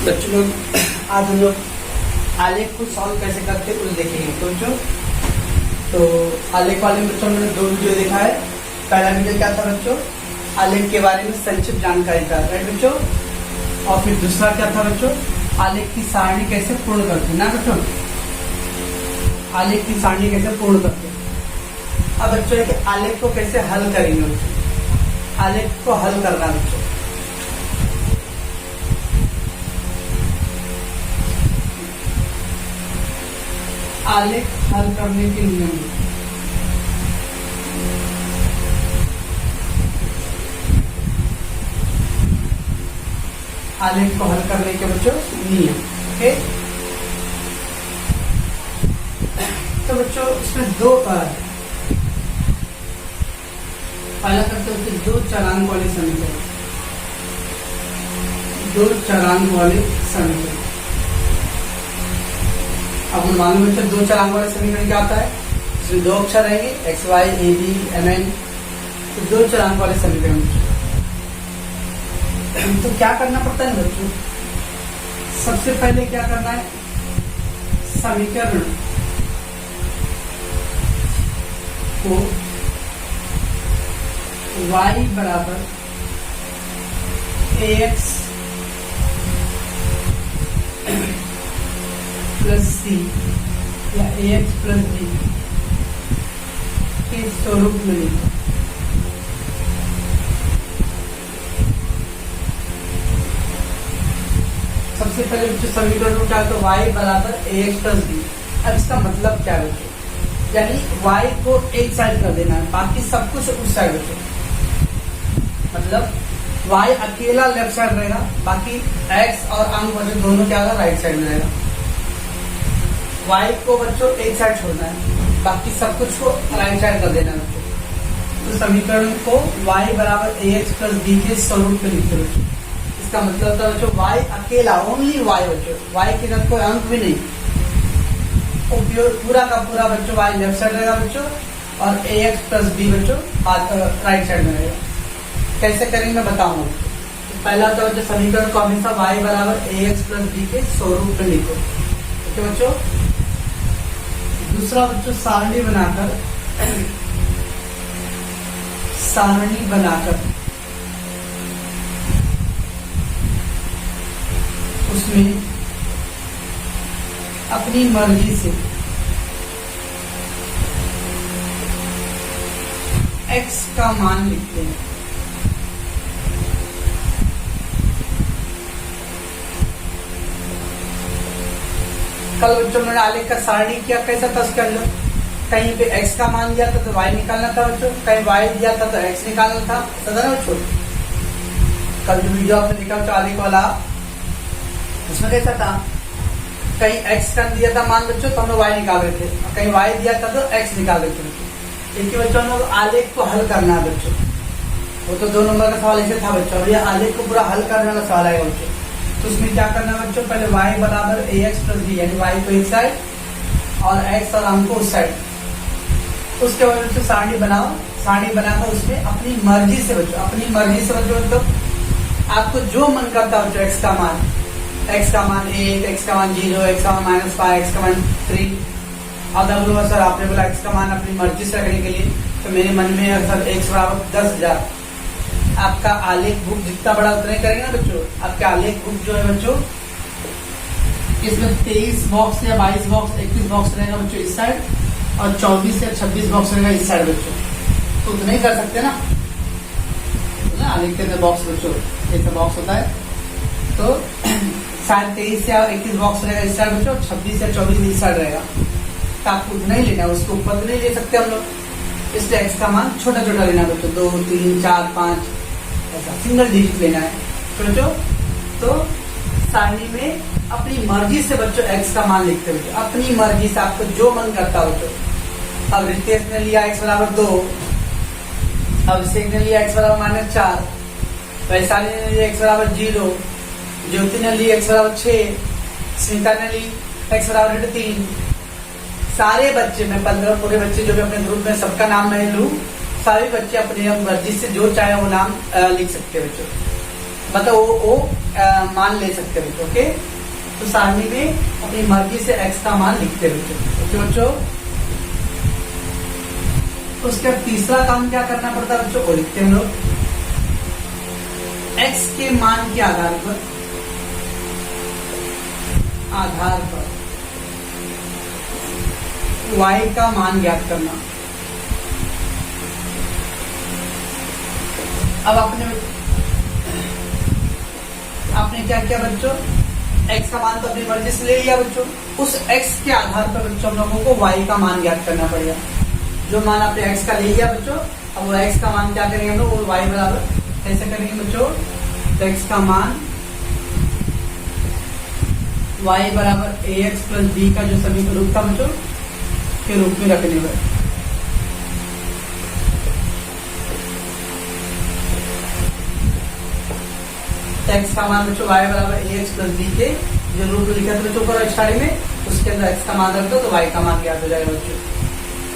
बच्चों लोग आज हम लोग आलेख को सॉल्व कैसे करते हैं कुछ देखेंगे बच्चों। तो आलेख वाले में बच्चों हमने 2 वीडियो देखा है। पहला वीडियो क्या था बच्चों, आलेख के बारे में संक्षिप्त जानकारी था, राइट बच्चों। और फिर दूसरा क्या था बच्चों, आलेख की सारणी कैसे पूर्ण करते हैं ना बच्चों, आलेख की सारणी कैसे पूर्ण करते हैं। अब बच्चों कि आलेख को कैसे हल करेंगे बच्चों, आलेख को हल करना बच्चों। आलेख हल करने के नियम, आलेख को हल करने के बच्चों नियम। ओके, तो बच्चों इसमें 2 पहला करते हैं 2 चरांक वाले समीकरण, 2 चरांक वाले समीकरण। अब हम मालूम बच्चों 2 चरांक वाले समीकरण क्या होता है, इसमें 2 अक्षर रहेंगे x y a b m n, तो 2 चरांक वाले समीकरण। तो क्या करना पड़ता है बच्चों, सबसे पहले क्या करना है, समीकरण को y बराबर ax प्लस सी या ax प्लस बी के स्वरूप में लिखो। सबसे पहले बच्चों समीकरण को क्या तो y बराबर ax प्लस बी। अब इसका मतलब क्या है बच्चों, यानी y को एक साइड कर देना है, बाकी सब कुछ उस साइड बच्चों। मतलब y अकेला लेफ्ट साइड रहेगा, बाकी x और अंक बच्चों दोनों क्या होगा, राइट साइड में रहेगा। y को बच्चों एक साइड छोड़ना है, बाकी सब कुछ को राइट साइड कर देना है बच्चों। तो समीकरण को y बराबर ax प्लस बी के स्वरूप में लिखते बच्चों। इसका मतलब होता है बच्चों y अकेला, ओनली y बच्चों, y के साथ कोई अंक भी नहीं, पूरा का पूरा बच्चों y लेफ्ट साइड रहेगा बच्चों, और ax प्लस बी बच्चों राइट साइड में रहेगा। कैसे करेंगे मैं बताऊंगा। तो पहला तो बच्चों समीकरण को हमेशा y बराबर ax प्लस बी के स्वरूप में लिखो, ठीक है बच्चों। दूसरा बच्चों सारणी बनाकर, सारणी बनाकर उसमें अपनी मर्जी से x का मान लिखते हैं। कल बच्चों मैंने आलेख का सारणी किया, कैसा था उसके अंदर, कहीं पे x का मान दिया था तो y निकालना था बच्चों, कहीं y दिया था तो x निकालना था, समझा ना बच्चों। कल जो वीडियो आपने देखा बच्चों आलेख वाला, उसमें कैसा था, कहीं x का दिया था मान बच्चों तो हम लोग y निकाल रहे थे, और कहीं y दिया था तो x निकाल रहे थे। देखिए बच्चों हम लोग आलेख को हल करना है बच्चों, वो तो 2 नंबर का सवाल ऐसे था बच्चों, और ये आलेख को पूरा हल करने वाला सवाल आएगा बच्चों। तो उसमें क्या करना है बच्चों, पहले y बराबर ax प्लस बी, यानी y को एक साइड और x और अंक को उस साइड। उसके बाद बच्चों सारणी बनाओ, सारणी बनाकर उसमें अपनी मर्जी से बच्चों, अपनी मर्जी से बच्चों मतलब आपको जो मन करता है बच्चों, x का मान 1, x का मान 0, x का मान -5, x का मान 3। अब आप लोग सर आपने बोला x का मान अपनी मर्जी से रखने के लिए, तो मेरे मन में सर x बराबर 10,000। आपका आलेख बुक जितना बड़ा उतना ही करेंगे ना बच्चों। आपका आलेख बुक जो है बच्चों, इसमें 23 बॉक्स या 22 बॉक्स 21 बॉक्स रहेगा बच्चों इस साइड, और 24 या 26 बॉक्स रहेगा इस साइड बच्चों। तो उतना ही कर सकते ना, आलेख के अंदर बॉक्स बच्चों ऐसा बॉक्स होता है, तो शायद 23 या 21 बॉक्स रहेगा इस साइड बच्चों, 26 या 24 इस साइड रहेगा। तो आपको उतना ही लेना है, उसको ऊपर नहीं ले सकते हम लोग, इसलिए x का मान छोटा छोटा लेना है बच्चों, 2, 3, 4, 5 ऐसा सिंगल डिजिट लेना है बच्चों। तो सारणी में अपनी मर्जी से बच्चों x का मान लिखते हैं बच्चों, अपनी मर्जी से आपको जो मन करता है बच्चों। अब रितेश ने लिया x बराबर 2, अब अभिषेक ने लिया x बराबर -4, वैशाली ने लिया x बराबर 0, ज्योति ने ली x बराबर 6, स्मिता ने ली x बराबर 3। सारे बच्चे, मैं 15 पूरे बच्चे जो भी अपने ग्रुप में, सबका नाम मैं लूँ, सारे बच्चे अपने मर्जी से जो चाहे वो नाम लिख सकते हैं बच्चों। मतलब वो मान ले सकते हैं बच्चों। ओके, तो सारणी में अपनी मर्जी से x का मान लिखते हैं बच्चों। बच्चों उसके बाद तीसरा काम क्या करना पड़ता है बच्चों, वो लिखते हैं हम लोग x के मान के आधार पर y का मान ज्ञात करना। अब आपने क्या किया बच्चों, x का मान तो अपनी मर्जी से ले लिया बच्चों। उस x के आधार पर बच्चों हम लोगों को y का मान ज्ञात करना पड़ेगा। जो मान आपने x का ले लिया बच्चों, अब वो x का मान क्या करेंगे हम लोग, वो y बराबर कैसे करेंगे बच्चों, तो x का मान y बराबर ax प्लस b का जो समीकरण रूप था बच्चों के रूप में रखने पर। x का मान बच्चों y बराबर ax प्लस b के जो रूप में लिखा था बच्चों ऊपर स्टार्टिंग में, उसके अंदर x का मान रख दो तो y का मान ज्ञात हो जाएगा बच्चों।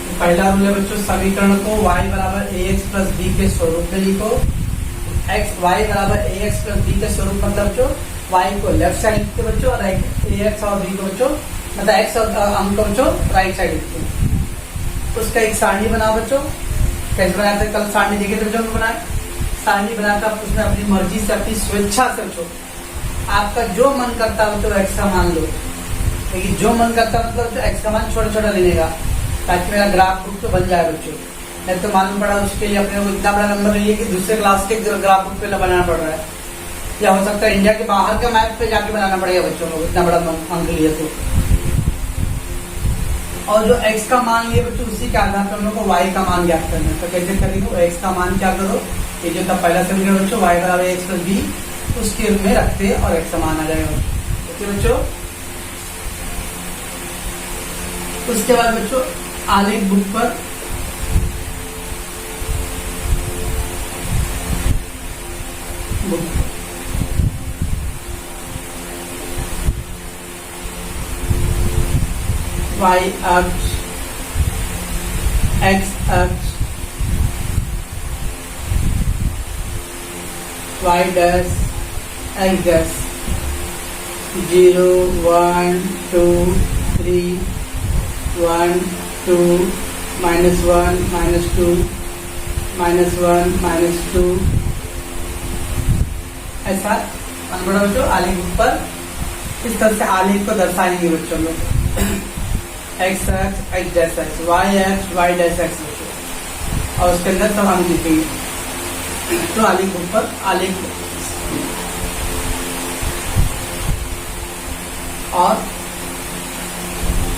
तो पहला रूल है बच्चों, समीकरण को y बराबर ax प्लस b के स्वरूप में लिखो। y बराबर ax प्लस b के स्वरूप मतलब बच्चों y को लेफ्ट साइड लिखते बच्चों, और ax और b को बच्चों मतलब x और अंक को बच्चों राइट साइड लिखते। उसका एक सारणी बनाओ बच्चों। कैसे बनाया था, कल सारणी देखे थे बच्चों, बनाए सारणी बनाकर आप उसमें अपनी मर्जी से अपनी स्वेच्छा से बच्चों आपका जो मन करता है बच्चों x का मान लो। लेकिन जो मन करता है मतलब x का मान छोटा छोटा लेने का, ताकि मेरा ग्राफ बुक तो बन जाए बच्चों। नहीं तो मालूम पड़ा उसके लिए अपने को इतना बड़ा नंबर लिए कि दूसरे क्लास के ग्राफ बुक पे बनाना पड़ रहा है, या हो सकता है इंडिया के बाहर के मैप पे जाके बनाना पड़ेगा बच्चों को, इतना बड़ा अंक लिए तो। और जो x का मान लिए बच्चों उसी के आधार पर हम लोग को y का मान ज्ञात करना है। तो कैसे करेंगे, x का मान क्या करो, ये जो था पहला समीकरण बच्चों y बराबर ax प्लस b, उसके रूप में रखते हैं और x का मान आ जाएगा। ओके बच्चों, उसके बाद बच्चों आलेख बुक पर y अक्ष, x अक्ष, y डैश, x डैश, 0 1 2 3 1 2 -1 -2 -1 -2 ऐसा बड़ा बच्चों आलेख पर इस तरह से आलेख को दर्शाएंगे बच्चों लोग। x अक्ष, x डैश एक्स, y अक्ष, y डैश एक्स बच्चों, और उसके अंदर सब हम लिखेंगे। तो आलेख पर आलेख और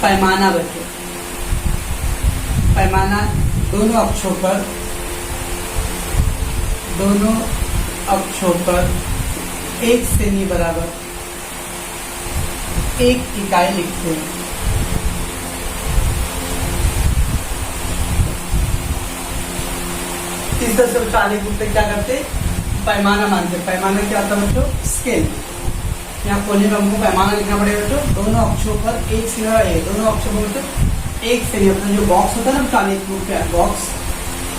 पैमाना बच्चों, पैमाना दोनों अक्षों पर 1 सेमी बराबर 1 इकाई लिखते हैं। इस तरह से बच्चों आलेख बुक पे क्या करते, पैमाना मानते। पैमाना क्या होता है बच्चों, स्केल। यहाँ कोने में हमको पैमाना लिखना पड़ेगा बच्चों, दोनों अक्षों पर 1 सेमी, दोनों अक्षों पर बच्चों 1 सेमी, अपना जो बॉक्स होता है ना आलेख बुक पे बॉक्स,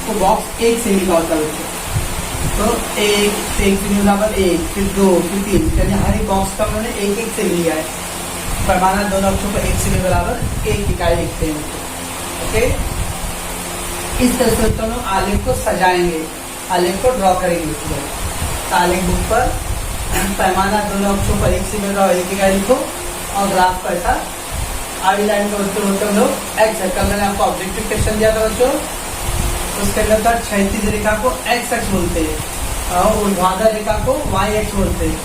वो बॉक्स 1 सेमी का होता है बच्चों। तो 1 सेमी बराबर 1, फिर 2, फिर 3, यानी हर एक बॉक्स का उन्होंने 1 सेमी लिया है। पैमाना दोनों अक्षों पर 1 सेमी बराबर 1 इकाई लिखते हैं। ओके, इस तरह से तो लोग आलेख को सजाएंगे, आलेख को ड्रॉ करेंगे। आलेख बुक पर पैमाना दोनों अक्षों पर 1 सेमी बराबर 1 इकाई लिखो, और ग्राफ को ऐसा आड़ी लाइन को बच्चों बोलते हम लोग एक्स सर्कल। मैंने आपको ऑब्जेक्टिव क्वेश्चन दिया था बच्चों, उसके अंदर था क्षैतिज रेखा को एक्स अक्ष बोलते हैं और ऊर्ध्वाधर रेखा को वाई अक्ष बोलते हैं।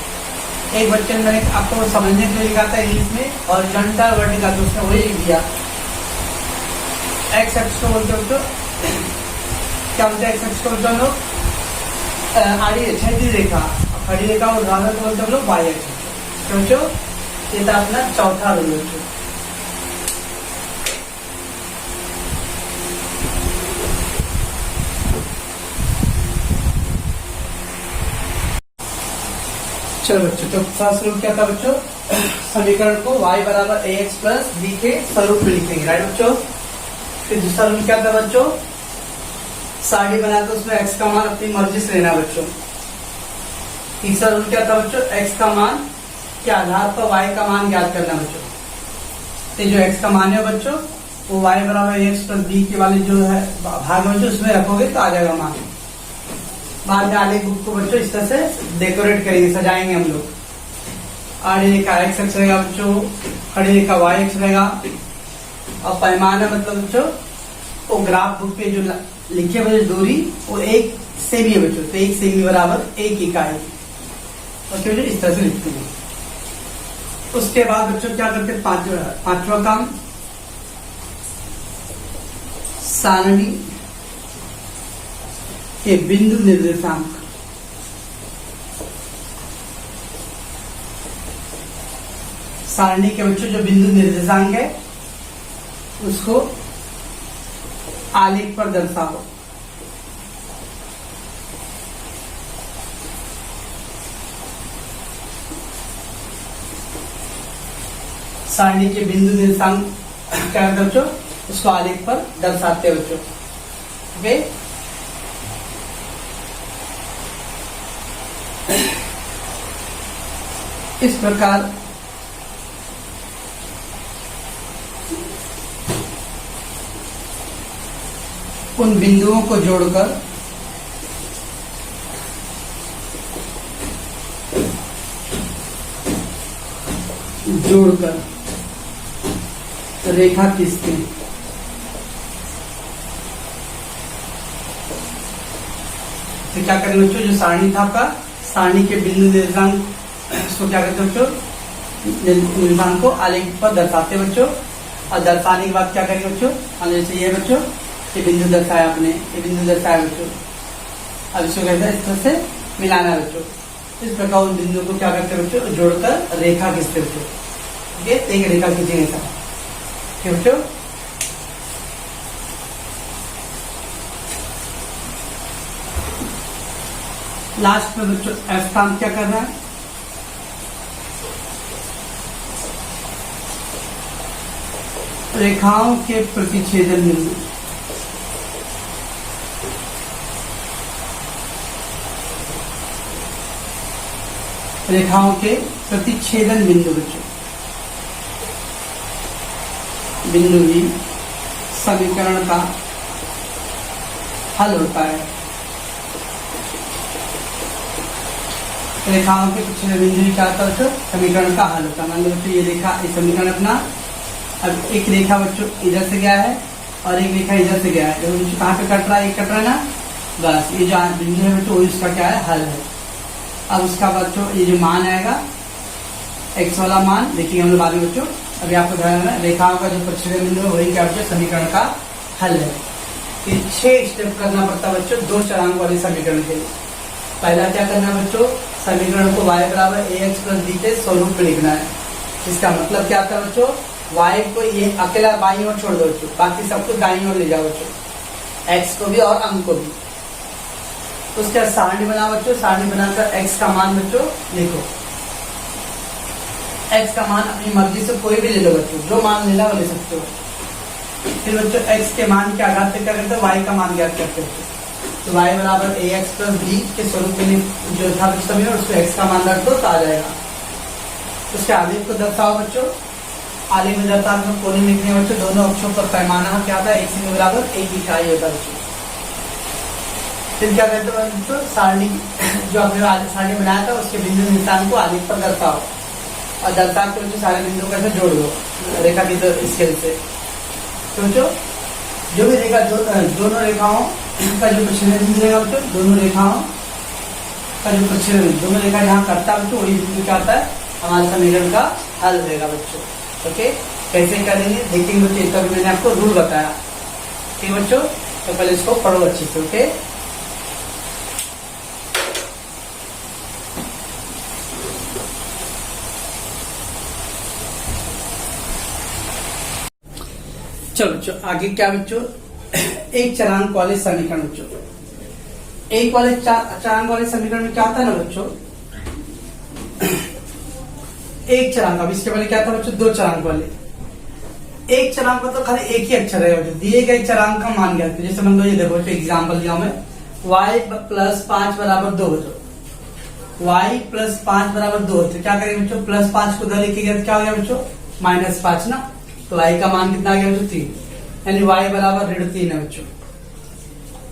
एक बच्चे ने मैंने आपको समझने के लिए लिखा था इंग्लिश में हॉरिजॉन्टल वर्टिकल, तो उसने वही लिख दिया। एक्स अक्ष को बोलते हो क्या बोलते हैं, एक्स अक्ष को बोलते हम लोग आड़ी क्षैतिज रेखा, खड़ी रेखा और ऊर्ध्वाधर को बोलते हम लोग वाई अक्ष। समझो, ये था अपना चौथा रूल बच्चों। चलो बच्चों, तो फर्स्ट रूल क्या था बच्चों, समीकरण को y बराबर ax प्लस b के स्वरूप में लिखेंगे, राइट बच्चों। फिर दूसरा रूल क्या था बच्चों, सारणी बनाकर उसमें x का मान अपनी मर्जी से लेना बच्चों। तीसरा रूल क्या था बच्चों, एक्स का मान के आधार पर वाई का मान ज्ञात करना बच्चों। तो जो एक्स का मान है बच्चों वो वाई बराबर एक्स प्लस बी के वाले जो है भाग में बच्चों उसमें रखोगे तो आ जाएगा मान। बाद में आगे बुक को बच्चों इस तरह से डेकोरेट करेंगे, सजाएंगे हम लोग। आड़े का एक्स एक्स रहेगा बच्चों, खड़े का वाई एक्स रहेगा, और पैमाना मतलब बच्चों वो ग्राफ बुक पे जो लिखे हुए दूरी वो एक सेमी है बच्चों, तो एक सेमी बराबर एक इकाई। ओके बच्चों, इस तरह से लिखते हैं। उसके बाद बच्चों क्या करते हैं, पांचवा काम, सारणी के बिंदु निर्देशांक। सारणी के बच्चों जो बिंदु निर्देशांक है उसको आलेख पर दर्शाओ। सारणी के बिंदु निर्देशांक क्या है बच्चों, उसको आलेख पर दर्शाते हैं बच्चों। ओके, इस प्रकार उन बिंदुओं को जोड़कर रेखा खींचते हैं। तो क्या करेंगे बच्चों, जो सारणी था आपका, सारणी के बिंदु निर्देशांक उसको क्या करते हैं बच्चों, निर्देशांक को आलेख पर दर्शाते हैं बच्चों। और दर्शाने के बाद क्या करेंगे बच्चों, मान जैसे ये बच्चों ये बिंदु दर्शाया आपने, ये बिंदु दर्शाया बच्चों, अब इसको कहते हैं इस तरह से मिलाना है बच्चों। इस प्रकार उन बिंदुओं को क्या करते हैं बच्चों, जोड़कर रेखा खींचते बच्चों। ठीक है, एक रेखा खींचेंगे ऐसा। ठीक है बच्चों, लास्ट में बच्चों एफ काम क्या कर रहा है, रेखाओं के प्रतिच्छेदन बिंदु। रेखाओं के प्रतिच्छेदन बिंदु बच्चों, बिंदु ही समीकरण का हल होता है। रेखाओं के प्रतिच्छेदन बिंदु ही क्या होता है बच्चों, समीकरण का हल होता है। मान लो बच्चों ये रेखा, ये समीकरण अपना, अब एक रेखा बच्चों इधर से गया है और एक रेखा इधर से गया है, जब बच्चों कहाँ पे कट रहा है, एक कट रहा है ना, बस ये जो बिंदु है बच्चों इसका क्या है, हल है। अब उसका बच्चों ये जो मान आएगा एक्स वाला मान देखिए हम लोग बाद में बच्चों। अभी आपको ध्यान रखना रेखाओं का जो प्रतिच्छेदन बिंदु है वही क्या बच्चों, समीकरण का हल है। ये 6 स्टेप करना पड़ता है बच्चों दो चरांक वाले समीकरण के लिए। पहला क्या करना है बच्चों, समीकरण को y बराबर ए एक्स प्लस बी के स्वरूप में लिखना है। इसका मतलब क्या था बच्चों, y को ये अकेला बाईं ओर छोड़ दो बच्चों, बाकी सब कुछ दाईं ओर ले जाओ बच्चों, x को भी और अंक को भी। उसके बाद सारणी बनाओ बच्चों, सारणी बनाकर x का मान बच्चों लिखो। x का मान अपनी मर्जी से कोई भी ले लो बच्चों, जो मान लेना वो ले सकते हो। फिर बच्चों x के मान के आधार पर क्या करते हैं, y का मान ज्ञात करते हैं। तो y बराबर ए एक्स प्लस बी के स्वरूप में जो था समीकरण उसको x का मान रख दो तो आ जाएगा। उसके आलेख को दर्शाओ बच्चों, आलेख में दर्शाओ कोने में लिखने बच्चों, दोनों अक्षों पर पैमाना क्या था, एक सेमी बराबर एक इकाई होता बच्चों। फिर क्या कहते हैं बच्चों, सारणी जो आपने सारणी बनाया था उसके बिंदु निर्देशांक को आलेख पर दर्शाओ और दर्शा के बच्चों सारे बिंदुओं को जोड़ दो रेखा की स्केल से। तो बच्चों जो भी रेखा दोनों रेखाओं का जो प्रतिच्छेदन बिंदु रहेगा बच्चों, दोनों रेखाओं का जो प्रतिच्छेदन बिंदु, दोनों रेखा जहाँ करता है बच्चों वही बिंदु क्या आता है, हमारे समीकरण का हल रहेगा बच्चों। ओके, कैसे करेंगे देखेंगे बच्चों, तभी मैंने आपको रूल बताया। ठीक बच्चों, तो पहले इसको पढ़ो अच्छे से। ओके, चलो बच्चों आगे क्या बच्चों, एक चरांक वाले समीकरण बच्चों, एक वाले चरांक वाले समीकरण में क्या आता है ना बच्चों, एक चरांक। अब इसके पहले क्या था बच्चों, दो चरांक वाले। एक चरांक में तो खाली एक ही अक्षर है बच्चों, दिए गए चरांक का मान ज्ञात। जैसे मान लो ये देखो बच्चों एग्जाम्पल दिया मैं, y प्लस 5 बराबर 2 बच्चों, y प्लस 5 बराबर 2, तो क्या करेंगे बच्चों, प्लस 5 को उधर लिखेंगे तो क्या हो गया बच्चों, माइनस 5 ना, तो y का मान कितना आ गया बच्चों 3, यानी y बराबर ऋण 3 है बच्चों।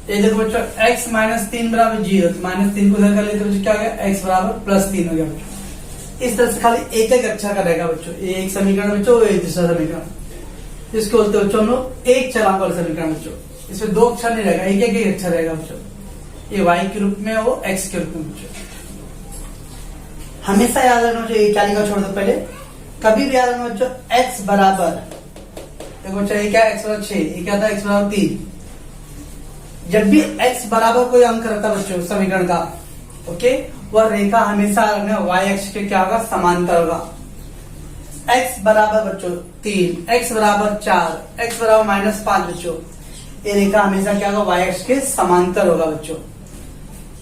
ये देखो बच्चों x माइनस 3 बराबर 0, तो माइनस 3 को उधर कर लेते बच्चों, क्या हो गया x बराबर प्लस 3 हो गया बच्चों। इस तरह से खाली एक एक अक्षर का रहेगा बच्चों, ये एक समीकरण बच्चों, ये दूसरा समीकरण, इसको बोलते बच्चों हम लोग एक चरांक वाला समीकरण बच्चों। इसमें दो अक्षर नहीं रहेगा, एक एक अक्षर रहेगा बच्चों, ये y के रूप में वो x के रूप में बच्चों। हमेशा याद रखना चाहिए, क्या लिखा छोड़ दो पहले, कभी भी याद रखना बच्चों x बराबर, देखो बच्चों ये क्या x बराबर 6, ये क्या था x बराबर 3। जब भी x बराबर कोई अंक रहता बच्चों समीकरण का, ओके, वह रेखा हमेशा y अक्ष के क्या होगा, समांतर होगा। x बराबर बच्चों 3, x बराबर 4, x बराबर -5 बच्चों, ये रेखा हमेशा क्या होगा, y अक्ष के समांतर होगा बच्चों।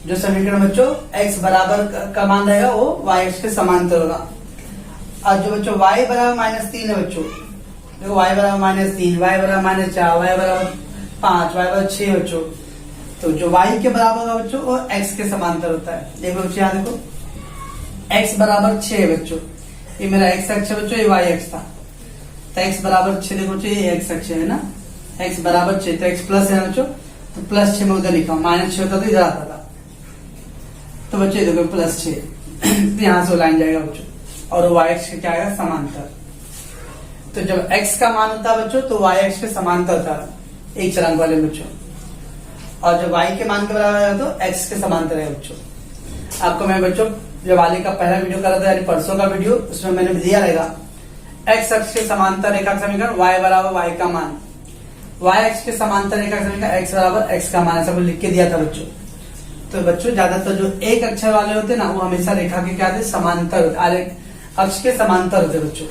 जो समीकरण बच्चों x बराबर का मान रहेगा वो y अक्ष के समांतर होगा। और जो बच्चों y बराबर -3 है बच्चों, देखो y बराबर -3, y बराबर -4, y बराबर 5, y बराबर 6 बच्चों, तो जो y के बराबर होगा बच्चों वो x के समांतर होता है। देखो बच्चों यहाँ देखो x बराबर 6 बच्चों, ये मेरा x अक्ष है बच्चों, ये y अक्ष था, तो x बराबर 6 देखो बच्चों ये x अक्ष है ना, x बराबर 6, तो x प्लस है ना बच्चों, तो प्लस 6 में उधर लिखा हूं, -6 होता तो इधर आता था, तो बच्चे देखो +6 यहाँ से लाइन जाएगा बच्चों, और y अक्ष का क्या आएगा, समांतर। तो जब x का मान होता है बच्चों तो y अक्ष के समांतर था एक चरांक वाले बच्चों, और जब y के मान के बराबर है तो x के समांतर है बच्चों। आपको मैं बच्चों जब वाले का पहला वीडियो करा था, यानी परसों का वीडियो, उसमें मैंने दिया रहेगा x अक्ष के समांतर रेखा का समीकरण y बराबर y का मान, y अक्ष के समांतर रेखा का समीकरण x बराबर x का मान, ऐसा कुछ लिख के दिया था बच्चों। तो बच्चों ज्यादातर जो एक अक्षर वाले होते ना वो हमेशा रेखा के क्या थे, समांतर, अक्ष के समांतर होते बच्चों।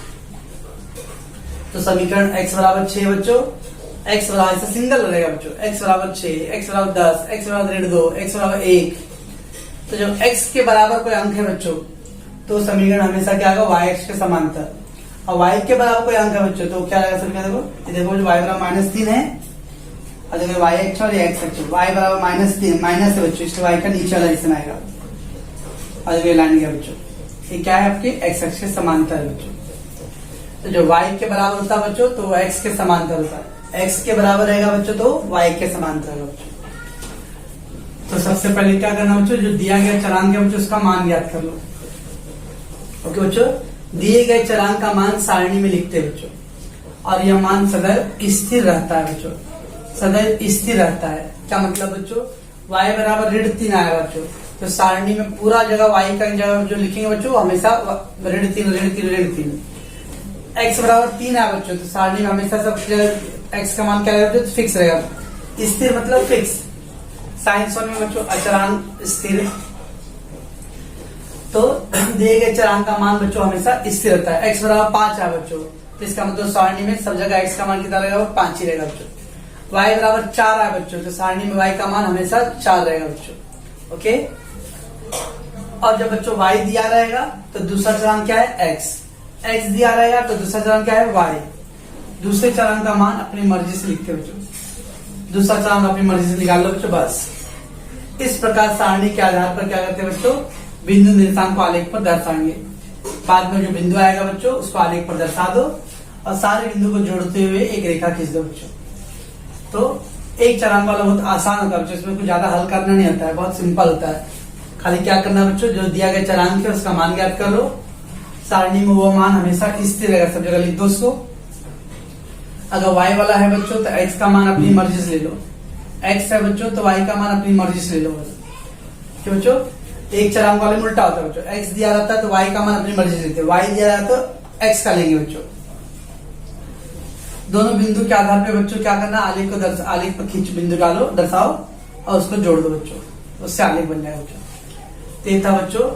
तो समीकरण x बराबर 6 बच्चों, x बराबर ऐसा सिंगल रहेगा बच्चों, x बराबर 6, x बराबर 10, x बराबर 2, x बराबर 1। तो जब x के बराबर कोई अंक है बच्चों तो समीकरण हमेशा क्या होगा, y अक्ष के समांतर, और y के बराबर कोई अंक है बच्चों तो क्या रहेगा समीकरण, देखो ये देखो जो y बराबर -3 है, और देखो y अक्ष और x अक्ष, y बराबर -3 माइनस है बच्चों, इसलिए y का नीचे वाला हिस्सा आएगा, और देखो ये लाइन गया बच्चों, ये क्या है आपके x अक्ष के समांतर है बच्चों। तो जो y के बराबर होता है बच्चों तो वो x के समांतर होता है, x के बराबर रहेगा बच्चों तो y के समांतर है बच्चों। तो सबसे पहले क्या करना बच्चों, जो दिया गया चरांक है बच्चों उसका मान ज्ञात कर लो। ओके बच्चों, दिए गए चरांक का मान सारणी में लिखते हैं बच्चों, और यह मान सदैव स्थिर रहता है बच्चों, सदैव स्थिर रहता है। क्या मतलब बच्चों, y बराबर ऋण 3 आया बच्चों, तो सारणी में पूरा जगह y का जगह जो लिखेंगे बच्चों हमेशा ऋण 3, x बराबर 3 आया बच्चों, तो सारणी में हमेशा सब x का मान क्या रहेगा बच्चों, फिक्स रहेगा। स्थिर मतलब फिक्स, साइंस 1 में बच्चों अचरांक स्थिर, तो दिए गए चरांक का मान बच्चों हमेशा स्थिर रहता है। x बराबर 5 है बच्चों, तो इसका मतलब सारणी में सब जगह x का मान कितना रहेगा, 5 ही रहेगा बच्चों। y बराबर 4 है बच्चों, तो सारणी में y का मान हमेशा 4 रहेगा बच्चों। ओके, और जब बच्चों y दिया रहेगा तो दूसरा चरांक क्या है, x दिया रहेगा तो दूसरा चरांक क्या है, y। दूसरे चरांक का मान अपनी मर्जी से लिखते बच्चों, दूसरा चरांक अपनी मर्जी से निकाल लो बच्चों, बस। इस प्रकार सारणी के आधार पर क्या करते हैं बच्चों, बिंदु निर्देशांक को आलेख पर दर्शाएंगे। बाद में जो बिंदु आएगा बच्चों उसको आलेख पर दर्शा दो, और सारे बिंदु को जोड़ते हुए एक रेखा खींच दो बच्चों। तो एक चरांक वाला बहुत आसान होता है बच्चों, इसमें कुछ ज्यादा हल करना नहीं होता है, बहुत सिंपल होता है। खाली क्या करना बच्चों, जो दिया गया चरांक है उसका मान ज्ञात कर लो, सारणी में वो मान हमेशा स्थिर रहेगा, सब जगह लिख दो उसको। अगर y वाला है बच्चों तो x का मान अपनी मर्जी से ले लो, x है बच्चों तो y का मान अपनी मर्जी से ले लो, क्यों बच्चों, एक चरांक वाले में उल्टा होता है बच्चों, x दिया रहता है तो y का मान अपनी मर्जी से लेते हैं, y दिया रहता है तो x का लेंगे बच्चों। दोनों बिंदु के आधार पे बच्चों क्या करना, आलेख पर खींच बिंदु डालो, दर्शाओ और उसको जोड़ दो बच्चों, उससे आलेख बन जाएगा बच्चों। तो ये था बच्चों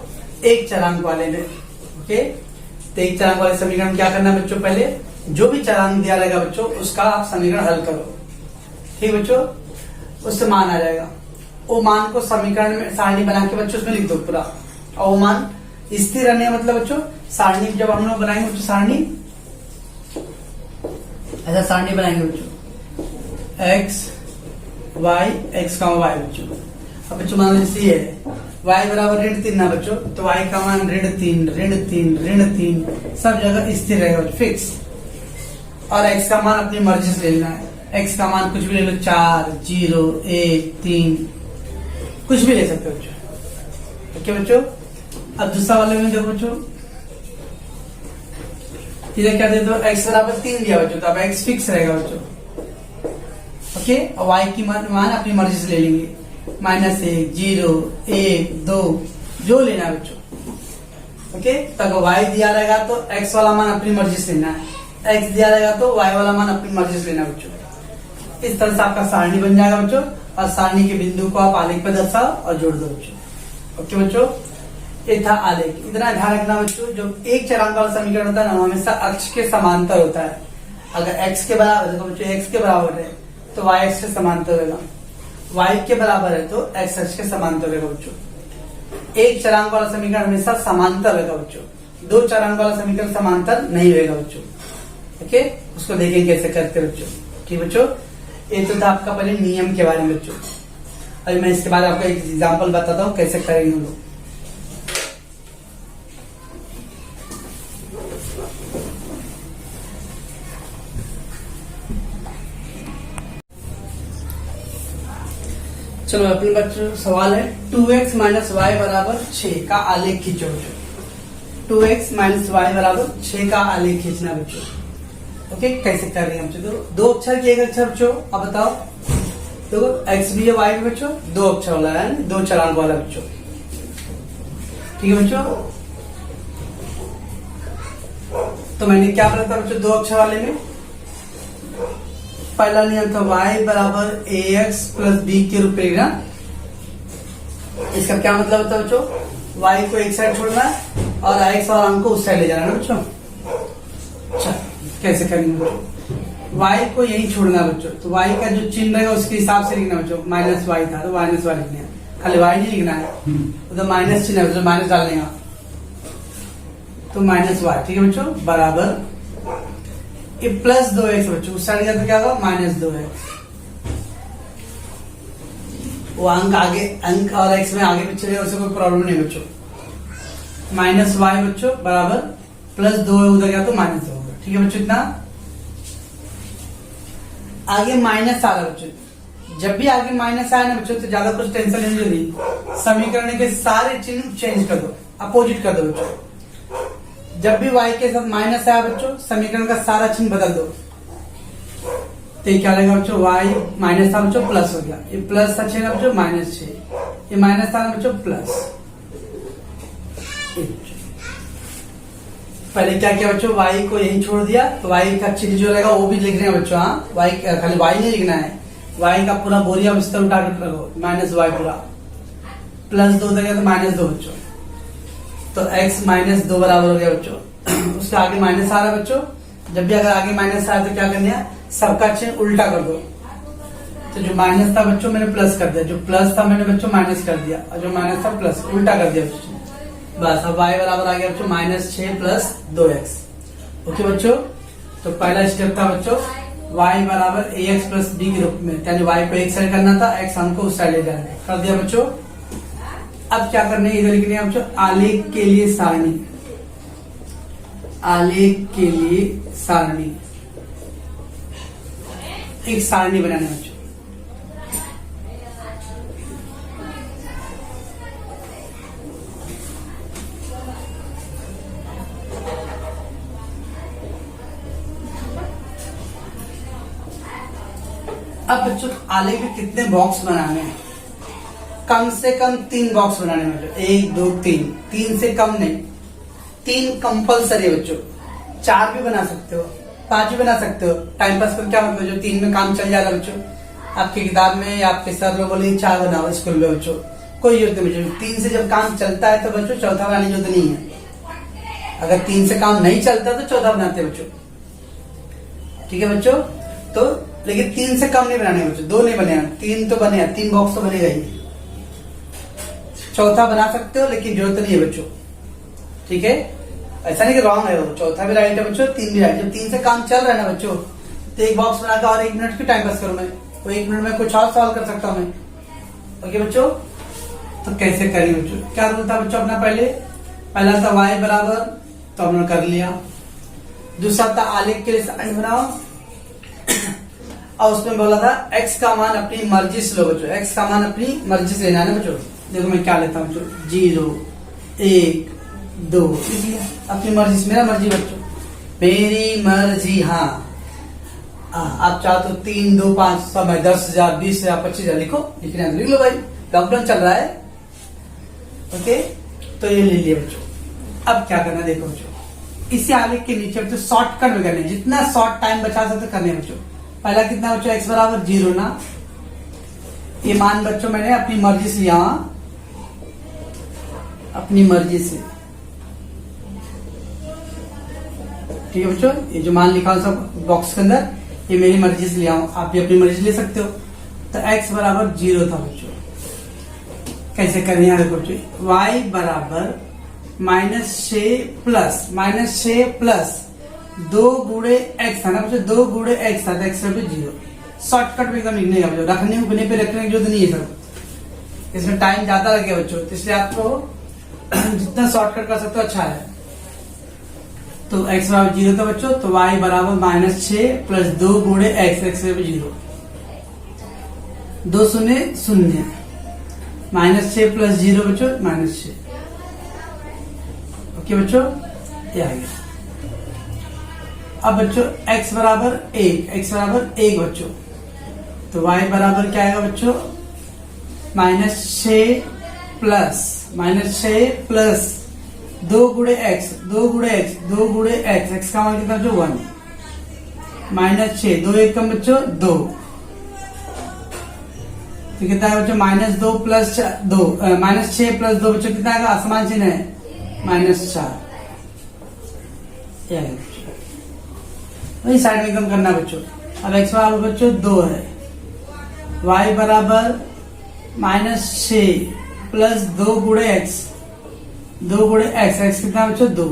एक चरांक वाले में। ओके, तो एक चरांक वाले समीकरण क्या करना है बच्चों, पहले जो भी चरांक दिया रहेगा बच्चों उसका आप समीकरण हल करो, ठीक बच्चों, उससे मान आ जाएगा। वो मान को समीकरण में सारणी बना के बच्चों उसमें लिख दो पूरा, और वो मान स्थिर रहने मतलब बच्चों सारणी जब हम लोग बनाएंगे बच्चों, सारणी ऐसा सारणी बनाएंगे बच्चों, x y x का y बच्चों। अब बच्चों मान लीजिए ये है y बराबर ऋण 3 ना बच्चों, तो y का मान ऋण 3 ऋण 3 ऋण 3 सब जगह स्थिर रहेगा फिक्स। और x का मान अपनी मर्जी से लेना है, x का मान कुछ भी ले लो, 4 0 1 3 कुछ भी ले सकते हो बच्चों। ओके बच्चों, अब दूसरा वाले में देखो बच्चों, इधर क्या दे दो, x बराबर 3 दिया बच्चों, तो अब x फिक्स रहेगा बच्चों। ओके, और y की मान अपनी मर्जी से ले लेंगे, -1 0 1 2 जो लेना है बच्चों। ओके, तो अगर y दिया रहेगा तो x वाला मान अपनी मर्जी से लेना है, x दिया रहेगा तो y वाला मान अपनी मर्जी से लेना है बच्चों। इस तरह से आपका सारणी बन जाएगा बच्चों, और सारणी के बिंदु को आप आलेख पर दर्शाओ और जोड़ दो बच्चों। ओके बच्चों, ये था आलेख। इतना ध्यान रखना बच्चों, जो एक चरांक वाला समीकरण होता है ना, हमेशा अक्ष के समांतर होता है। अगर x के बराबर, देखो बच्चों x के बराबर है तो y x के समांतर होगा, y के बराबर है तो x अक्ष के समांतर होगा बच्चों। एक चरांक वाला समीकरण हमेशा समांतर होगा बच्चों, दो चरांक वाला समीकरण समांतर नहीं होगा बच्चों। ओके, उसको देखेंगे कैसे करते बच्चों। ठीक बच्चों, ये तो था आपका पहले नियम के बारे में बच्चों। अभी मैं इसके बाद आपको एक एग्जाम्पल बताता हूँ कैसे करेंगे हम लोग। चलो अपने बच्चों सवाल है 2x माइनस वाई बराबर 6 का आलेख खींचो बच्चों। 2x माइनस वाई बराबर 6 का आलेख खींचना बच्चों। ओके, कैसे कर रहे हैं हम बच्चों, दो अक्षर की एक अक्षर बच्चों। अब बताओ, देखो x भी है y भी बच्चों, दो अक्षर वाला है, दो चरांक वाला बच्चों। ठीक है बच्चों, तो मैंने क्या बोला था बच्चों, दो अक्षर वाले में पहला नियम था y बराबर ax प्लस b के रूप में ना। इसका क्या मतलब होता है बच्चों, y को एक साइड छोड़ना है और x वाला अंक को उस साइड ले जाना है बच्चों। अच्छा, कैसे करेंगे बच्चों, y को यही छोड़ना है बच्चों, तो y का जो चिन्ह रहेगा उसके हिसाब से लिखना बच्चों। -y था तो -y लिखना है, खाली y नहीं लिखना है, उधर माइनस चिन्ह है, माइनस डालने का, तो -y। ठीक है बच्चों, बराबर ये प्लस 2x बच्चों, उस साइड तो क्या होगा -2x। वो अंक आगे, अंक और x में आगे पीछे रहेगा, उससे कोई प्रॉब्लम नहीं बच्चों। -y बच्चों बराबर प्लस 2 उधर गया तो -2 होगा। ठीक है बच्चों, इतना आगे माइनस आ रहा है बच्चों। जब भी आगे माइनस आया ना बच्चों, तो ज्यादा कुछ टेंशन नहीं होगी, समीकरण के सारे चिन्ह चेंज कर दो, अपोजिट कर दो बच्चों। जब भी y के साथ माइनस आया बच्चों, समीकरण का सारा चिन्ह बदल दो, तो ये क्या रहेगा बच्चों, y माइनस था बच्चों प्लस हो गया, ये प्लस था 6 बच्चों -6, ये माइनस था बच्चों प्लस। पहले क्या किया बच्चों, y को यही छोड़ दिया, तो y का चिन्ह जो रहेगा वो भी लिख रहे हैं बच्चों। हाँ, y खाली y नहीं लिखना है, y का पूरा बोरिया बिस्तर उठा कर रखो, -y पूरा, प्लस 2 गया तो -2 बच्चों, तो x -2 बराबर हो गया बच्चों। उसके आगे माइनस आ रहा है बच्चों, जब भी अगर आगे माइनस आया तो क्या करना है, सबका चिन्ह उल्टा कर दो। तो जो माइनस था बच्चों मैंने प्लस कर दिया, जो प्लस था मैंने बच्चों माइनस कर दिया, और जो माइनस था प्लस, उल्टा कर दिया बच्चों। बस अब y बराबर आ गया बच्चों -6 प्लस 2x। ओके बच्चों, तो पहला स्टेप था बच्चों y बराबर ax प्लस b के रूप में, यानी y को एक साइड करना था, x अंक को उस साइड ले जाना कर दिया बच्चों। अब क्या करना है, इधर लिखने हैं बच्चों आलेख के लिए सारणी, आलेख के लिए सारणी, एक सारणी बनाना है बच्चों। अब बच्चों आलेख में कितने बॉक्स बनाने हैं, कम से कम 3 बॉक्स बनाने में बच्चों, 1 2 3, 3 से कम नहीं, 3 कंपलसरी है बच्चों। 4 भी बना सकते हो, 5 भी बना सकते हो, टाइम पास कर क्या मतलब, जो 3 में काम चल जाएगा बच्चों। आपकी किताब में या आपके सर लोग बोले 4 बनाओ स्कूल में बच्चों, कोई जरूरत नहीं बच्चों। 3 से जब काम चलता है तो बच्चों चौथा बनाने की जरूरत नहीं है। अगर 3 से काम नहीं चलता तो चौथा बनाते बच्चों। ठीक है बच्चों, तो लेकिन 3 से कम नहीं बनाने बच्चों, 2 नहीं बने, 3 तो बने, 3 बॉक्स तो बनेगा ही। चौथा बना सकते हो लेकिन जरूरत नहीं है बच्चों। ठीक है, ऐसा नहीं कि रॉन्ग है वो, चौथा भी राइट है बच्चों, 3 भी राइट। जब 3 से काम चल रहा है ना बच्चों, तो एक बॉक्स बनाकर और 1 मिनट की टाइम पास करो, मैं वो 1 मिनट में कुछ और सॉल्व कर सकता हूँ मैं। ओके बच्चों, तो कैसे करेंगे बच्चों? क्या रूल था बच्चों अपना? पहला था y बराबर, तो हमने कर लिया। दूसरा था आलेख के लिए सारणी बनाओ, और उसमें बोला था x का मान अपनी मर्जी से लो बच्चों, x का मान अपनी मर्जी से लेना है ना बच्चों। देखो मैं क्या लेता हूँ बच्चों, 0, 1, 2 लिया अपनी मर्जी से, मेरा मर्जी बच्चों, मेरी मर्जी। हाँ आप चाहो तो 3, 2, 5 सब है, 10,000, 20,000, 25,000 लिखो, लिखना है लिख लो भाई, लॉकडाउन चल रहा है। ओके, तो ये ले लिया बच्चों। अब क्या करना देखो बच्चों, इसी आलेख के नीचे बच्चों शॉर्टकट में करने, जितना शॉर्ट टाइम बचा सकते करने बच्चों। पहला कितना बच्चों, x बराबर 0 ना, ये मान बच्चों मैंने अपनी मर्जी से, यहां अपनी मर्जी से, ठीक है बच्चों, ये जो मान लिखा सब बॉक्स के अंदर, ये मेरी मर्जी से लिया हूं, आप भी अपनी मर्जी से ले सकते हो। तो x बराबर 0 था बच्चों, कैसे करना है देखो बच्चों, y बराबर -6 प्लस 2 गुणे x था ना बच्चों, 2 गुणे x था, x पे 0। शॉर्टकट में लिखने का बच्चों, रखने उखने पे रखने की जरूरत नहीं है सब, इसमें टाइम ज्यादा लगे बच्चों, तो इसलिए आपको जितना शॉर्टकट कर सकते हो अच्छा है। तो x बराबर 0 था बच्चों, तो y बराबर -6 प्लस 2 गुणे x पे 0, 2 शून्य शून्य, -6 प्लस 0 बच्चों -6। ओके बच्चों, ये आ गया। अब बच्चों x बराबर 1 बच्चों, तो y बराबर क्या आएगा बच्चों, -6 प्लस 2 गुणे x, x का मान कितना बच्चों 1, -6, 2 1 कम बच्चों 2, तो कितना है बच्चों -2 प्लस 2, -6 प्लस 2 बच्चों कितना आएगा, असमान चिन्ह है, -4। वही साइड में कम करना बच्चों। अब x बराबर बच्चों 2 है, y बराबर -6 प्लस 2 गुणे x, x कितना बच्चों 2,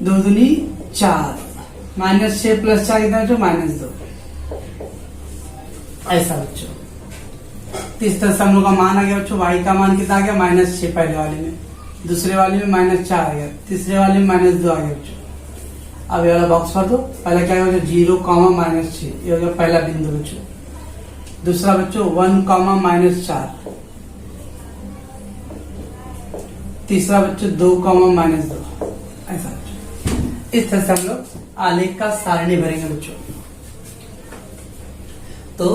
2 दूनी 4, -6 प्लस 4 कितना बच्चों -2, ऐसा बच्चों। तो इस तरह से हम लोग का मान आ गया बच्चों, y का मान कितना आ गया -6 पहले वाले में, दूसरे वाले में -4 आ गया, तीसरे वाले में -2 आ गया बच्चों। अब ये वाला बॉक्स भर दो, पहला क्या होगा 0, -6, ये हो गया पहला बिंदु बच्चों। दूसरा बच्चों 1, -4, तीसरा बच्चों 2, -2, ऐसा बच्चों। इस तरह से हम लोग आलेख का सारणी भरेंगे बच्चों। तो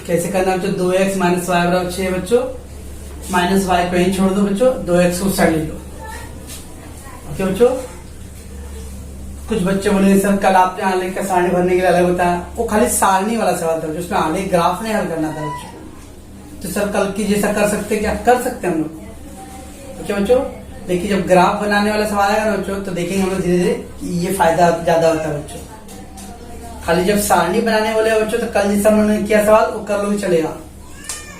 कैसे करना बच्चों, 2x - y बराबर 6 बच्चों, -y को यहीं छोड़ दो बच्चों, 2x को साइड ले लो। ओके बच्चों, कुछ बच्चे बोले सर कल आपने आलेख का सारणी भरने के लिए अलग बताया, वो खाली सारणी वाला सवाल था जिसमें आलेख ग्राफ नहीं हल करना था बच्चों। तो सर कल की जैसा कर सकते, क्या कर सकते हम लोग? ओके बच्चों, देखिए जब ग्राफ बनाने वाला सवाल आएगा ना बच्चों, तो देखेंगे हम लोग धीरे धीरे ये फायदा ज्यादा होता है बच्चों। खाली जब सारणी बनाने वाले बच्चों, तो कल जैसा उन्होंने किया सवाल वो कर लो चलेगा,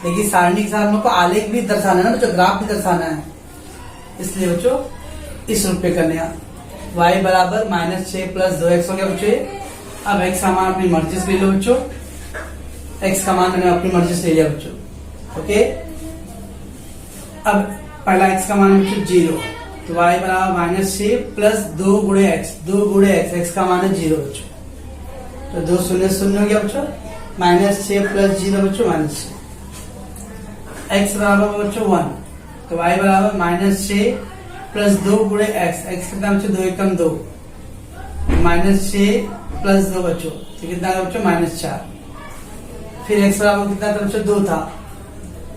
लेकिन सारणी के साथ हम लोग को आलेख भी दर्शाना है ना बच्चों, ग्राफ भी दर्शाना है, इसलिए बच्चों इस रूप में करने का। y बराबर -6 प्लस 2x हो गया बच्चों। अब x का मान अपनी मर्जी से ले लो बच्चों, x का मान मैंने अपनी मर्जी से ले लिया बच्चों। ओके, अब पहला x का मान बच्चों 0, तो y बराबर -6 प्लस 2 गुणे x, x का मान है 0 बच्चों, तो 2 शून्य शून्य हो गया बच्चों, -6 प्लस 0 बच्चों -6। x बराबर बच्चों 1, तो y बराबर -6 प्लस 2 गुणे x कितना बच्चों 2 एकम 2, -6 प्लस 2 बच्चों, तो कितना था बच्चों -4। फिर x बराबर कितना था बच्चों 2 था,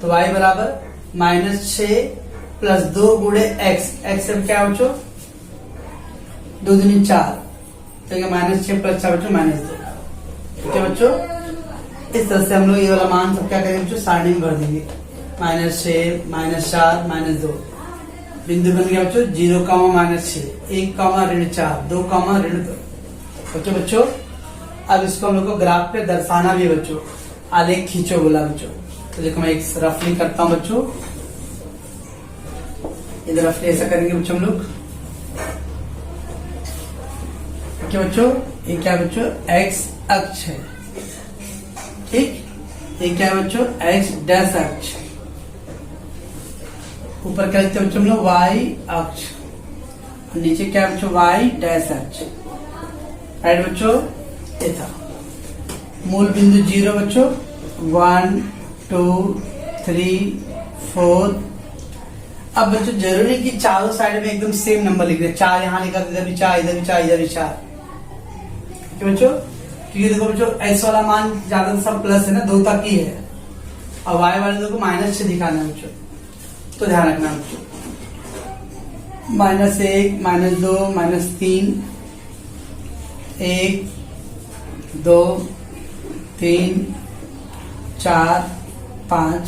तो y बराबर -6 प्लस 2 गुणे x से क्या बच्चों 2 दूनी 4, तो -6 प्लस 4 बच्चों -2। ठीक है बच्चों, इस तरह से हम लोग ये वाला मान सब क्या करेंगे बच्चों, सारणी में भर देंगे, -6 -4 -2, बिंदु बन गया बच्चों 0, -6, 1, -4, 2, -2। ओके बच्चों, अब इसको हम लोग को ग्राफ पे दर्शाना भी बच्चों, आलेख खींचो बोला बच्चों। तो देखो मैं एक रफली करता हूं बच्चों, इधर रफली ऐसा करेंगे बच्चों हम लोग। ओके बच्चों, ये क्या बच्चों x अक्ष है, ठीक, ये क्या है बच्चों, एक्स डैश अक्ष। ऊपर क्या लिखते हैं बच्चों हम लोग, वाई अक्ष। नीचे क्या है बच्चों, वाई डैश अक्ष। राइट बच्चों, ये था मूल बिंदु 0 बच्चों, 1 2 3 4। अब बच्चों जरूरी कि चारों साइड में एकदम सेम नंबर लिख रहे, 4 यहाँ लिखा, इधर भी 4, इधर भी 4, इधर भी 4। बच्चों क्योंकि देखो बच्चों एक्स वाला मान ज्यादा सब प्लस है ना, 2 तक ही है, और वाई वाले दो को माइनस से दिखाना है बच्चों, तो ध्यान रखना बच्चों। -1 -2 -3 1 2 3 4 5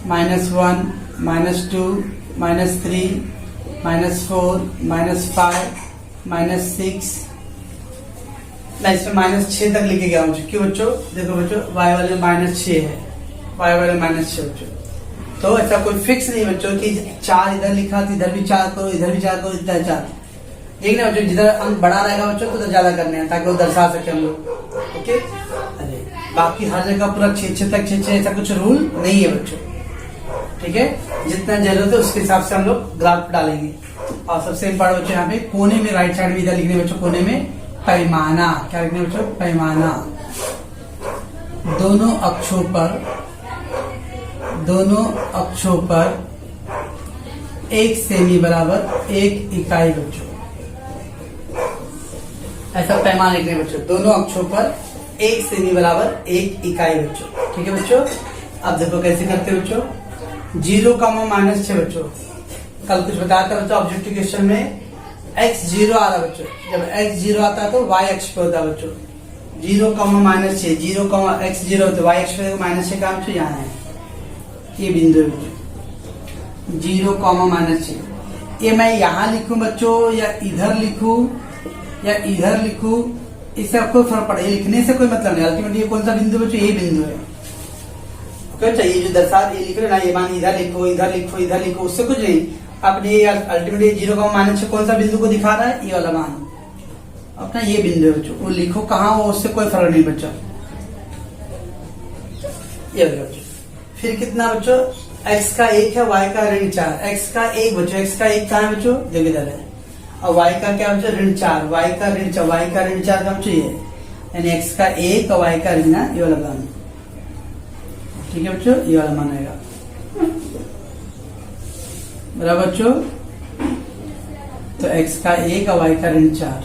-1 -2 -3 -4 -5 -6 मैं इसमें -6 तक लेके गया हूँ। क्यों बच्चों, देखो बच्चों y वाले -6 है, y वाले -6 बच्चों। तो ऐसा कोई फिक्स नहीं बच्चों कि 4 इधर लिखा तो इधर भी 4 करो, इधर भी 4 करो, इधर 4। एक ना बच्चों, जिधर अंक बड़ा रहेगा बच्चों तो उधर ज्यादा करने हैं, ताकि वो दर्शा सके हम लोग। ओके, अरे बाकी हर जगह पूरा 6 तक 6 ऐसा कुछ रूल नहीं है बच्चों। ठीक है, जितना जरूरत है उसके हिसाब से हम लोग ग्राफ डालेंगे। और सबसे इम्पोर्टेंट बच्चों यहाँ पे कोने में राइट साइड में इधर लिखने बच्चों, कोने में पैमाना। क्या लिखने बच्चों, पैमाना। दोनों अक्षों पर 1 सेमी बराबर 1 इकाई बच्चों, ऐसा पैमाना लिखने बच्चों। दोनों अक्षों पर 1 सेमी बराबर 1 इकाई बच्चों। ठीक है बच्चों, अब देखो कैसे करते बच्चों, 0, -6 बच्चों। कल कुछ बताया था बच्चों ऑब्जेक्टिव क्वेश्चन में, x 0 आ रहा बच्चों। जब x 0 आता है तो y अक्ष पे होता है बच्चों। 0, -6 0, x 0 तो y अक्ष पे -6 का बच्चों यहाँ है, ये बिंदु है बच्चों। 0, -6 ये मैं यहाँ लिखूं बच्चों या इधर लिखूं या इधर लिखूं, इससे आपको फर्क पड़े, लिखने से कोई मतलब नहीं। अल्टीमेटली ये कौन सा बिंदु बच्चों, ये बिंदु है। चाहिए जो दर्शा ये लिख रहे ना, ये मान इधर लिखो, इधर लिखो, इधर लिखो, उससे कुछ नहीं। अपने अल्टीमेटली 0, -6 कौन सा बिंदु को दिखा रहा है, ये वाला मान अपना ये बिंदु है बच्चों। वो लिखो कहाँ, वो उससे कोई फर्क नहीं बच्चों। ये बच्चों फिर कितना बच्चों, x का 1 है, y का ऋण 4। x का 1 बच्चों, x का 1 कहाँ है बच्चों, देखो इधर है। और y का क्या बच्चों, ऋण 4। y का ऋण 4 का बच्चों ये, यानी x का 1 और y का ऋण, ये वाला मान। ठीक है बच्चों, ये वाला मान आएगा बराबर बच्चों। तो x का 1 और y का ऋण 4,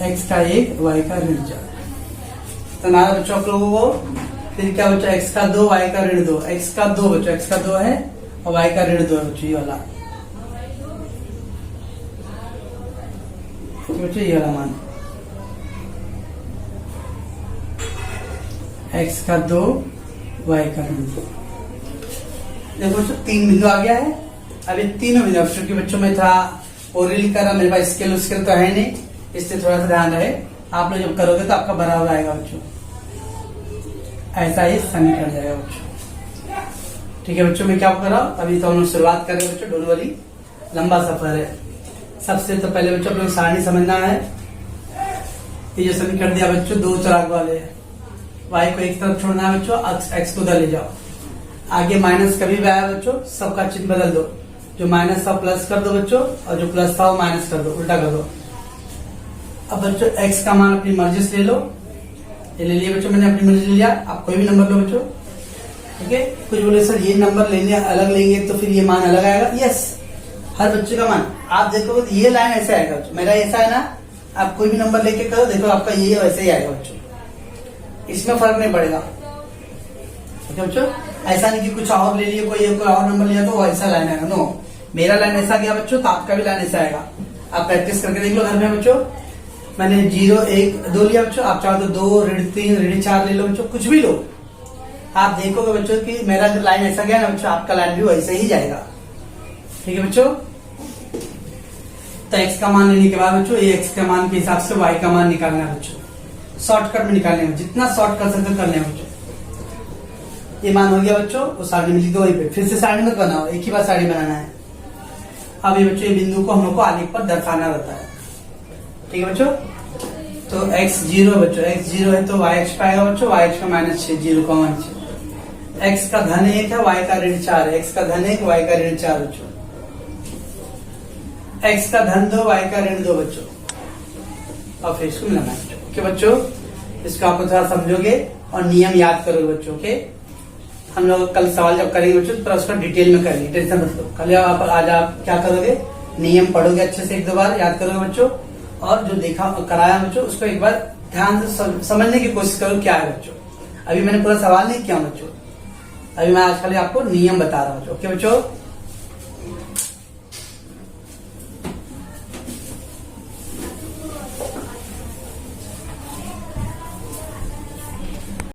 x का 1 y का ऋण 4। तो हमारा बच्चों आप लोगों को फिर क्या बच्चों, x का 2 y का ऋण 2, x का 2 बच्चों, x का 2 है और y का ऋण 2 है बच्चों, ये वाला बच्चों, ये वाला मान x का 2 y का ऋण 2। देखो बच्चों 3 बिंदु आ गया है। अब ये तीनों बिंदु, क्योंकि बच्चों में था ओरली कर रहा, मेरे पास स्केल तो है नहीं, इससे थोड़ा सा ध्यान रहे। आप लोग जब करोगे तो आपका बराबर आएगा बच्चों, ऐसा ही समीकरण जाएगा बच्चों। ठीक है बच्चों, मैं क्या कर रहा हूँ, अभी तो हम लोग शुरुआत कर रहे हैं बच्चों, डोंट वरी, लंबा सफर है। सबसे तो पहले बच्चों अपने सारणी समझना है। ये जो समीकरण दिया बच्चों, 2 चराग वाले, y को एक तरफ छोड़ना है बच्चों, x को उधर ले जाओ। आगे माइनस कभी भी आया बच्चों, सबका चिन्ह बदल दो, जो माइनस था प्लस कर दो बच्चों, और जो प्लस था वो माइनस कर दो, उल्टा कर दो। अब बच्चों x का मान अपनी मर्जी से ले लो, ये ले लिया बच्चों, मैंने अपनी मर्जी ले लिया। आप कोई भी नंबर लो बच्चों। ठीक है, कुछ बोले सर ये नंबर लेने अलग लेंगे तो फिर ये मान अलग आएगा। यस, हर बच्चे का मान आप देखोगे तो ये लाइन ऐसे आएगा बच्चों, मेरा ऐसा है ना, आप कोई भी नंबर लेके करो, देखो आपका ये वैसे ही आएगा बच्चों, इसमें फर्क नहीं पड़ेगा। ठीक है बच्चों, ऐसा नहीं कि कुछ और ले लिए, कोई और नंबर लिया तो वैसा लाइन आएगा। नो, मेरा लाइन ऐसा गया बच्चों, तो आपका भी लाइन ऐसा आएगा। आप प्रैक्टिस करके देख लो घर में बच्चों। मैंने 0 1 2 लिया बच्चों, आप चाहो तो 2 ऋण 3 ऋण 4 ले लो बच्चों, कुछ भी लो। आप देखोगे बच्चों कि मेरा लाइन ऐसा गया ना बच्चों, आपका लाइन भी वैसे ही जाएगा। ठीक है बच्चों, तो x का मान लेने के बाद बच्चों, ये x के मान के हिसाब से y का मान निकालना है बच्चों। शॉर्टकट में निकालने में जितना शॉर्ट कर सकते करने हैं बच्चों। ये मान हो गया बच्चों, वो सारणी में लिख दो वहीं पे, फिर से सारणी मत बनाओ, एक ही बार सारणी बनाना है। अब ये बच्चों, ये बिंदु को हम लोग को आलेख पर दर्शाना रहता है। ठीक है बच्चों, तो x 0 बच्चों, x 0 है तो yx पाएगा बच्चों, yx का -6, 0 का 1, x का धन 1 है, y का ऋण 4 है, x का धन 1, y का ऋण 4 बच्चों, x का धन 2, y का ऋण 2 बच्चों, और फिर इसको मिलाना है बच्चों। ओके बच्चों, इसको आपको थोड़ा समझोगे और नियम याद करोगे बच्चों। ओके, हम लोग कल सवाल जब करेंगे बच्चों तो उसको डिटेल में करेंगे, टेंशन मत लो। कल आज आप क्या करोगे, नियम पढ़ोगे अच्छे से, 1-2 बार याद करोगे बच्चों, और जो देखा कराया बच्चों उसको एक बार ध्यान से समझने की कोशिश करो क्या है बच्चों। अभी मैंने पूरा सवाल नहीं किया बच्चों, अभी मैं आज खाली आपको नियम बता रहा हूँ बच्चों। ओके बच्चों।